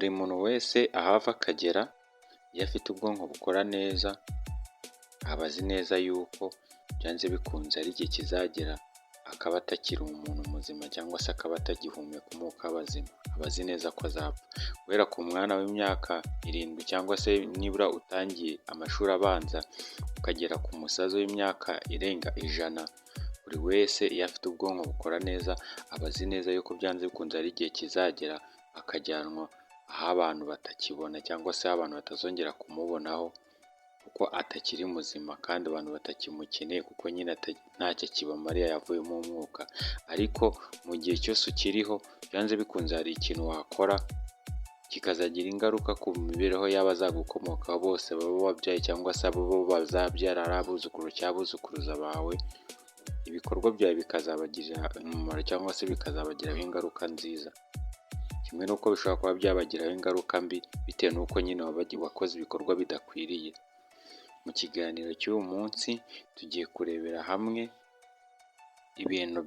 buri muntu wese aho ava akagera iyo afite ubwonko bukora neza aba azi neza yuko byanze bikunze ari igihe kizagera akaba atakiri umuntu muzima cyangwa se akaba atagihumeka umwuka w'abazima, aba azi neza ko azapfa. Guhera ku mwana w'imyaka 7 cyangwa se nibura utangiye amashuri abanza ukagera ku musaza w'imyaka irenga 100, buri wese iyo afite ubwonko bukora neza aba azi neza yuko byanze bikunze ari igihe kizagera akajyanwa aho abantu batakibona cyangwa se aho abantu batazongera kumubonaho kuko atakiri muzima kandi abantu batakimukeneye kuko nyine ntacyo kibamariye yavuyemo umwuka. Ariko mu gihe cyose ukiriho byanze bikunze hari ikintu wakora kikazagira ingaruka ku mibereho y'abazagukomokaho bose baba wabyaye cyangwa se abo bazabyara ari abuzukuru cyangwa abuzukuruza bawe, ibikorwa byawe bikazabagirira umumaro cyangwa se bikazabagiraho ingaruka nziza, kimwe n'uko bishobora kuba byabagiraho ingaruka mbi bitewe n'uko nyine wakoze ibikorwa bidakwiriye. Mu kiganiro cy'uyu munsi tugiye kurebera hamwe ibintu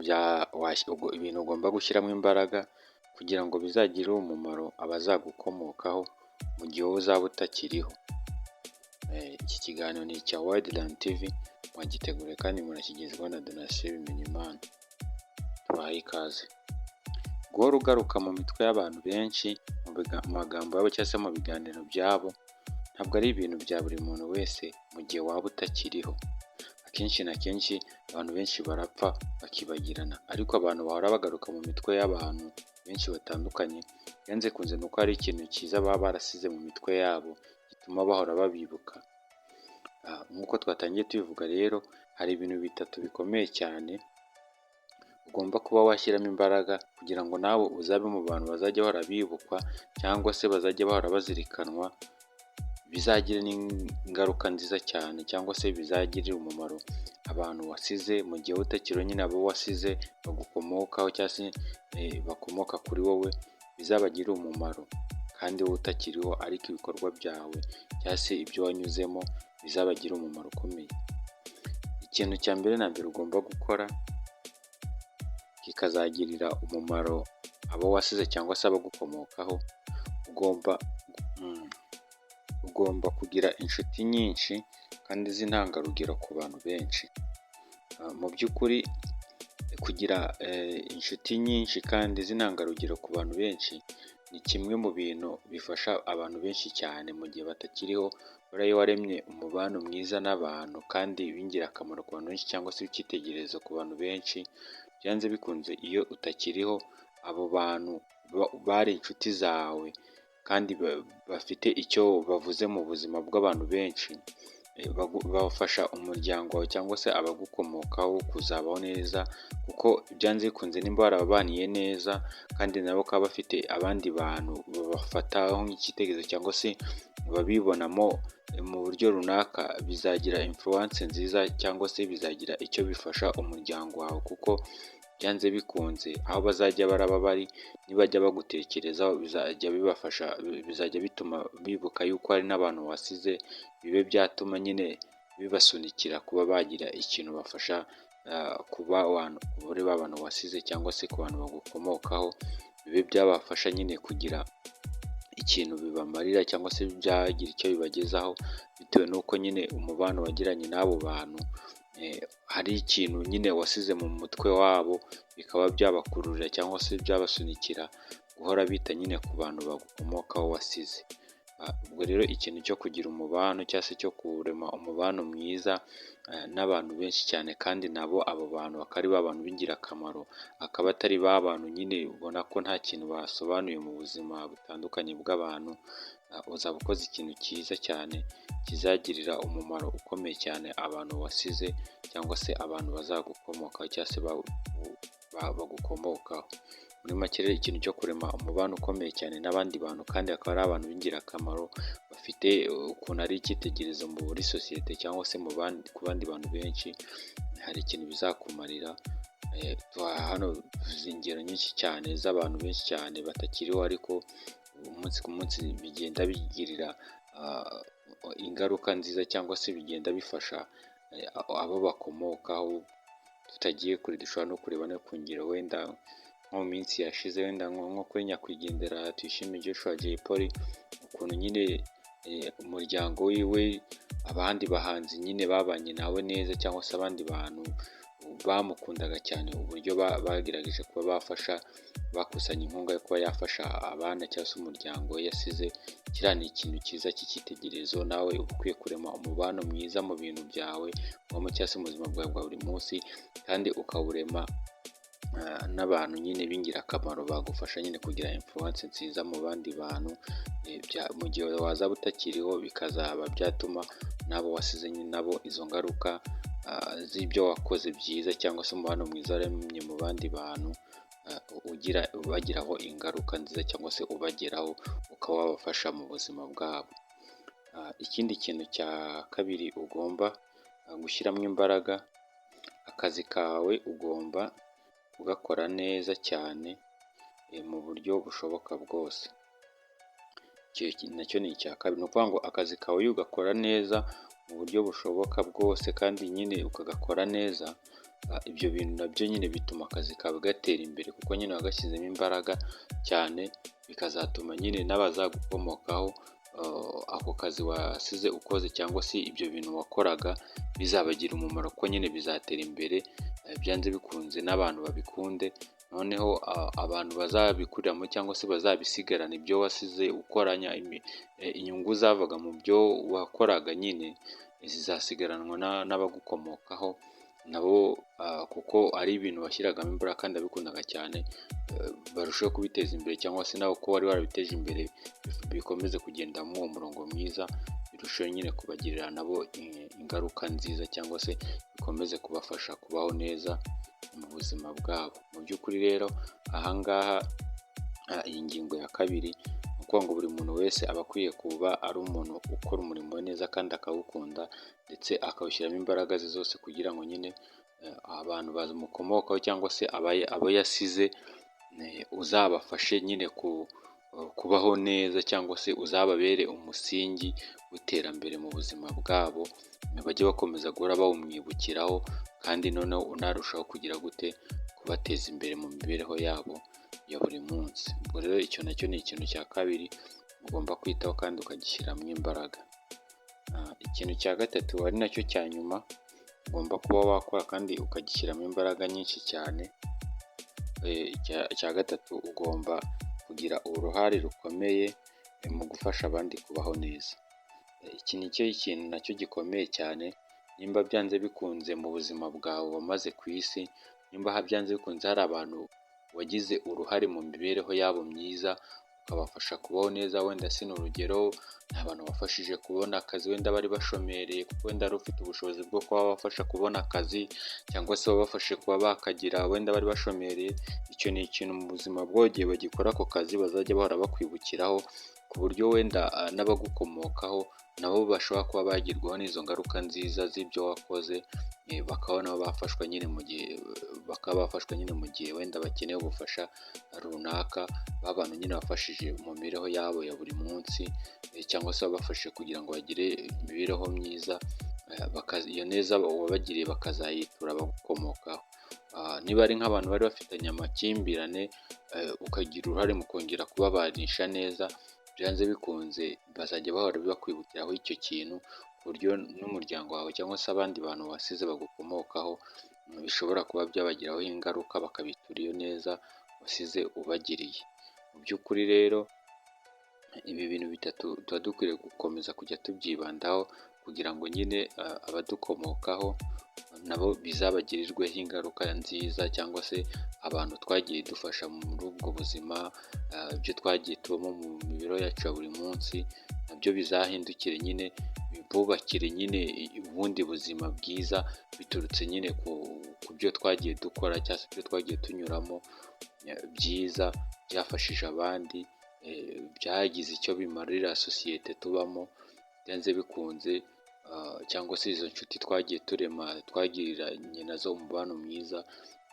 ugomba gushyiramo imbaraga kugira ngo bizagirire umumaro abazagukomokaho mu gihe wowe uzaba utakiriho. Iki kiganiro ni icya Wildland TV, mwagiteguriwe kandi murakigezwaho na Donatien Bimenyimana. Tubahaye ikaze. Guhora ugaruka mu mitwe y'abantu benshi mu magambo yabo cyangwa se mu biganiro byabo ntabwo ari ibintu bya buri muntu wese mu gihe waba utakiriho. Akenshi na kenshi abantu benshi barapfa bakibagirana, ariko abantu bahora bagaruka mu mitwe y'abantu benshi batandukanye byanze kunze nuko hari ikintu cyiza baba barasize mu mitwe yabo gituma bahora babibuka. Nk'uko twatangiye tubivuga rero, hari ibintu 3 bikomeye cyane ugomba kuba washyiramo imbaraga kugira ngo nawe uzabe mu bantu bazajya bahora bibukwa cyangwa se bazajya bahora bazirikanwa, bizagire n'ingaruka nziza cyane cyangwa se bizagirire umumaro abantu wasize mu gihe utakiriho, nyine abo wasize bagukomokaho cyangwa se bakomoka kuri wowe bizabagirira umumaro kandi wowe utakiriho, ariko ibikorwa byawe cyangwa se ibyo wanyuzemo bizabagira umumaro ukomeye. Ikintu cya mbere na mbere ugomba gukora kikazagirira umumaro abo wasize cyangwa se abagukomokaho, ugomba kugira inshuti nyinshi kandi z'intangarugero ku bantu benshi. Mu by'ukuri kugira inshuti nyinshi kandi z'intangarugero ku bantu benshi ni kimwe mu bintu bifasha abantu benshi cyane mu gihe batakiriho. Buriya iyo waremye umubano mwiza n'abantu kandi w'ingirakamaro ku bantu benshi cyangwa se w'icyitegererezo ku bantu benshi, byanze bikunze iyo utakiriho abo bantu bari inshuti zawe kandi bafite icyo bavuze mu buzima bw'abantu benshi, bafasha umuryango wawe cyangwa se abagukomokaho kuzabaho neza, kuko byanze bikunze nimba warababaniye neza kandi nabo bakaba bafite abandi bantu babafataho nk'icyitegererezo cyangwa se babibonamo mu buryo runaka, bizagira influence nziza cyangwa se bizagira icyo bifasha umuryango wawe, kuko byanze bikunze aho bazajya baraba bari nibajya bagutekerezaho bizajya bituma bibuka yuko hari n'abantu wasize, bibe byatuma nyine bibasunikira kuba bagira ikintu bafasha kuba kuri ba bantu wasize cyangwa se ku bantu bagukomokaho, bibe byabafasha nyine kugira ikintu bibamarira cyangwa se byagira icyo bibagezaho, bitewe n'uko nyine umubano wagiranye n'abo bantu hari ikintu nyine wasize mu mutwe wabo, bikaba byabakururira cyangwa se byabasunikira guhora bita nyine ku bantu bagukomokaho wasize. Ubwo rero ikintu cyo kugira umubano cyangwa se cyo kurema umubano mwiza n'abantu benshi cyane kandi nabo abo bantu bakaba ari ba bantu b'ingirakamaro, akaba atari ba bantu nyine ubona ko nta kintu basobanuye mu buzima butandukanye bw'abantu, uzaba ukoze ikintu cyiza cyane kizagirira umumaro ukomeye cyane abantu wasize cyangwa se abantu bazagukomokaho cyangwa se bagukomokaho. Muri make rero ikintu cyo kurema umubano ukomeye cyane n'abandi bantu kandi akaba ari abantu b'ingirakamaro bafite ukuntu ari icyitegererezo muri sosiyete cyangwa se ku bandi bantu benshi, hari ikintu bizakumarira. Hano tuvuze ingero nyinshi cyane z'abantu benshi cyane batakiriho ariko umunsi ku munsi bigenda bigirira ingaruka nziza cyangwa se bigenda bifasha abo bakomokaho. Tutagiye kure dushobora no kureba no ku ngero wenda nko mu minsi yashize wenda nko kuri nyakwigendera Tuyishime Joshua Jay Polly, ukuntu nyine umuryango wiwe, abandi bahanzi nyine babanye nawe neza, cyangwa se abandi bantu bamukundaga cyane, uburyo bagerageje kuba bafasha, bakusanya inkunga yo kuba yafasha abana cyangwa se umuryango we yasize. Kiriya ni ikintu cyiza cy'icyitegererezo, nawe uba ukwiye kurema umubano mwiza mu bintu byawe cyangwa se mu buzima bwawe bwa buri munsi, kandi ukawurema n'abantu nyine b'ingirakamaro bagufasha nyine kugira influence nziza mu bandi bantu, mu gihe wazaba utakiriho bikazaba byatuma n'abo wasize nyine nabo izo ngaruka z'ibyo wakoze byiza cyangwa se umubano mwiza waremye mu bandi bantu ubagiraho ingaruka nziza, cyangwa se ubageraho ukaba wabafasha mu buzima bwabo. Ikindi kintu cya kabiri ugomba gushyiramo imbaraga, akazi kawe ugomba kugakora neza cyane mu buryo bushoboka bwose. Nacyo ni icya kabiri, ni ukuvuga ngo akazi kawe iyo ugakora neza mu buryo bushoboka bwose kandi nyine ukagakora neza, ibyo bintu nabyo nyine bituma akazi kawe gatera imbere, kuko nyine wagashyizemo imbaraga cyane, bikazatuma nyine n'abazagukomokaho ako kazi wasize ukoze cyangwa se ibyo bintu wakoraga bizabagira umumaro, kuko nyine bizatera imbere byanze bikunze n'abantu babikunde. Noneho abantu bazabikuriramo cyangwa se bazabisigarana ibyo wasize ukoranya, inyungu zavaga mu byo wakoraga nyine zizasigaranwa n'abagukomokaho nabo, kuko ari ibintu washyiragamo imbaraga kandi abikundaga cyane, barushaho kubiteza imbere, cyangwa se nawe ko wari warabiteje imbere bikomeze kugenda muri uwo murongo mwiza, birushaho nyine kubagirira nabo ingaruka nziza, cyangwa se bikomeze kubafasha kubaho neza mu buzima bwabo. Mu by'ukuri rero ahangaha iyi ngingo ya kabiri ni ukuvuga ngo buri muntu wese aba akwiye kuba ari umuntu ukora umurimo we neza kandi akawukunda, ndetse akawushyiramo imbaraga ze zose kugira ngo nyine abantu bamukomokaho cyangwa se abo yasize uzabafashe nyine kubaho neza, cyangwa se uzababere umusingi w'iterambere mu buzima bwabo, bajye bakomeza guhora bawumwibukiraho, kandi noneho unarushaho kugira gute kubateza imbere mu mibereho yabo ya buri munsi. Ubwo rero icyo nacyo ni ikintu cya kabiri ugomba kwitaho kandi ukagishyiramo imbaraga. Ikintu cya gatatu ari nacyo cya nyuma ugomba kuba wakora kandi ukagishyiramo imbaraga nyinshi cyane, icya gatatu ugomba kugira uruhare rukomeye mu gufasha abandi kubaho neza. Iki ni cyo ikintu nacyo gikomeye cyane, nimba byanze bikunze mu buzima bwawe wamaze ku isi, nimba byanze bikunze hari abantu wagize uruhare mu mibereho yabo myiza, ukabafasha kubaho neza. Wenda si urugero, ni abantu wafashije kubona akazi, wenda bari bashomereye, kuko wenda wari ufite ubushobozi bwo kuba wabafasha kubona akazi, cyangwa se wabafashe kuba bakagira, wenda bari bashomereye. Icyo ni ikintu mu buzima bwogeye bagikora ako kazi bazajya bahora bakwibukiraho, ku buryo wenda n'abagukomokaho nabo bashobora kuba bagirwaho n'izo ngaruka nziza z'ibyo wakoze, bakaba nabo bafashwa nyine mu gihe wenda bakeneye ubufasha runaka, abantu nyine bafashije mu mibereho yabo ya buri munsi, cyangwa se babafashe kugira ngo bagire imibereho myiza, iyo neza wabagiriye bakazayitura abagukomokaho. Niba ari nk'abantu bari bafitanye amakimbirane, ukagira uruhare mu kongera kubabanisha neza, byanze bikunze bazajya bahora bakwibukiraho icyo kintu, ku buryo n'umuryango wawe cyangwa se abandi bantu wasize bagukomokaho bishobora kuba byabagiraho ingaruka, bakabitura iyo neza wasize ubagiriye. Mu by'ukuri rero ibi bintu bitatu tuba dukwiriye gukomeza kujya tubyibandaho, kugira ngo nyine abadukomokaho nabo bizabagirirweho ingaruka nziza, cyangwa se abantu twagiye dufasha muri ubwo buzima, ibyo twagiye tubamo mu mibereho yacu ya buri munsi, nabyo bizahindukire nyine bubakire nyine ubundi buzima bwiza, biturutse nyine ku byo twagiye dukora, cyangwa se ibyo twagiye tunyuramo byiza, byafashije abandi, byagize icyo bimarira sosiyete tubamo, byanze bikunze, cyangwa se izo nshuti twagiye turema twagiranye nazo umubano mwiza.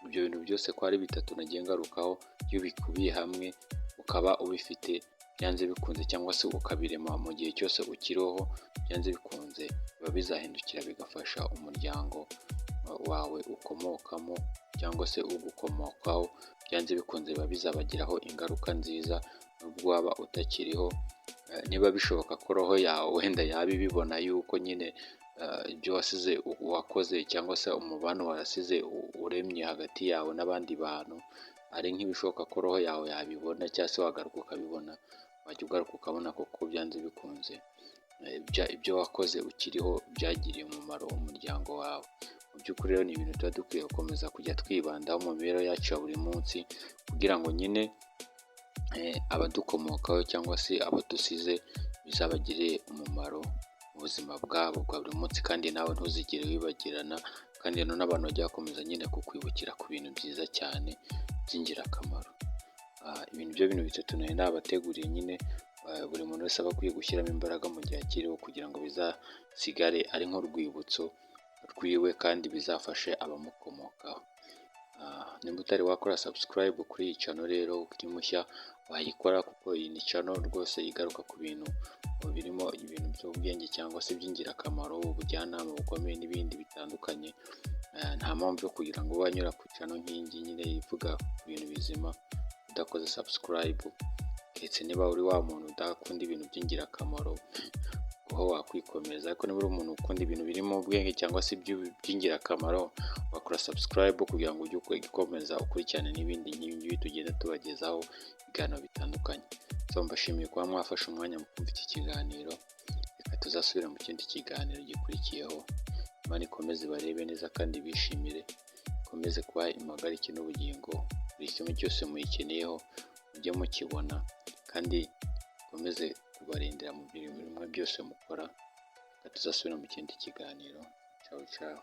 Ibyo bintu byose ko ari bitatu nagiye ngarukaho, iyo bikubiye hamwe ukaba ubifite, byanze bikunze, cyangwa se ukabirema mu gihe cyose ukiriho, byanze bikunze biba bizahindukira bigafasha umuryango wawe ukomokamo cyangwa se ugukomokaho, byanze bikunze biba bizabagiraho ingaruka nziza nubwo waba utakiriho. Niba bishoboka ko roho yawe wenda yaba ibibona yuko nyine ibyo wasize wakoze cyangwa se umubano wasize uremye hagati yawe n'abandi bantu ari nk'ibishoboka ko roho yawe yabibona, cyangwa se wagaruka ukabibona, wajya ugaruka ukabona koko byanze bikunze ibyo wakoze ukiriho byagiriye umumaro umuryango wawe. Mu by'ukuri rero ni ibintu tuba dukwiye gukomeza kujya twibandaho mu mibereho yacu ya buri munsi, kugira ngo nyine abadukomokaho cyangwa se abo dusize bizabagirire umumaro mu buzima bwabo bwa buri munsi, kandi nawe ntuzigere wibagirana, kandi n'abantu bajya bakomeza nyine kukwibukira ku bintu byiza cyane by'ingirakamaro. Ibintu bintu bitatu nari nabateguriye nyine buri muntu wese aba akwiye gushyiramo imbaraga mu gihe akiriho, kugira ngo bizasigare ari nk'urwibutso rwiwe kandi bizafashe abamukomokaho. Nimba utari wakora subscribe kuri iyi channel rero ukiri mushya wayikora, kuko iyi ni channel rwose igaruka ku bintu birimo ibintu by'ubwenge cyangwa se by'ingirakamaro, ubujyanama bukomeye n'ibindi bitandukanye. Nta mpamvu yo kugira ngo wanyura ku channel nk'ingi nyine ivuga ku bintu bizima udakoze subscribe, ndetse niba uri wa muntu udakunda ibintu by'ingirakamaro aho wakwikomereza. Ariko niba uri umuntu ukunda ibintu birimo ubwenge cyangwa se by'ingirakamaro, wakora subscribe kugira ngo ujye ukomeza ukurikirane n'ibindi nk'ibi tugenda tubagezaho ibiganiro bitandukanye. So mbashimiye kuba mwafashe umwanya mu kumva iki kiganiro, reka tuzasubira mu kindi kiganiro gikurikiyeho. Imana ikomeze barebe neza kandi bishimire, ikomeze kubaha impagarike n'ubugingo, buri kimwe cyose muyikeneyeho mujye mukibona, kandi ikomeze kubarindira mu bintu byose mukora. Reka tuzasubira mu kindi kiganiro. Ciao ciao.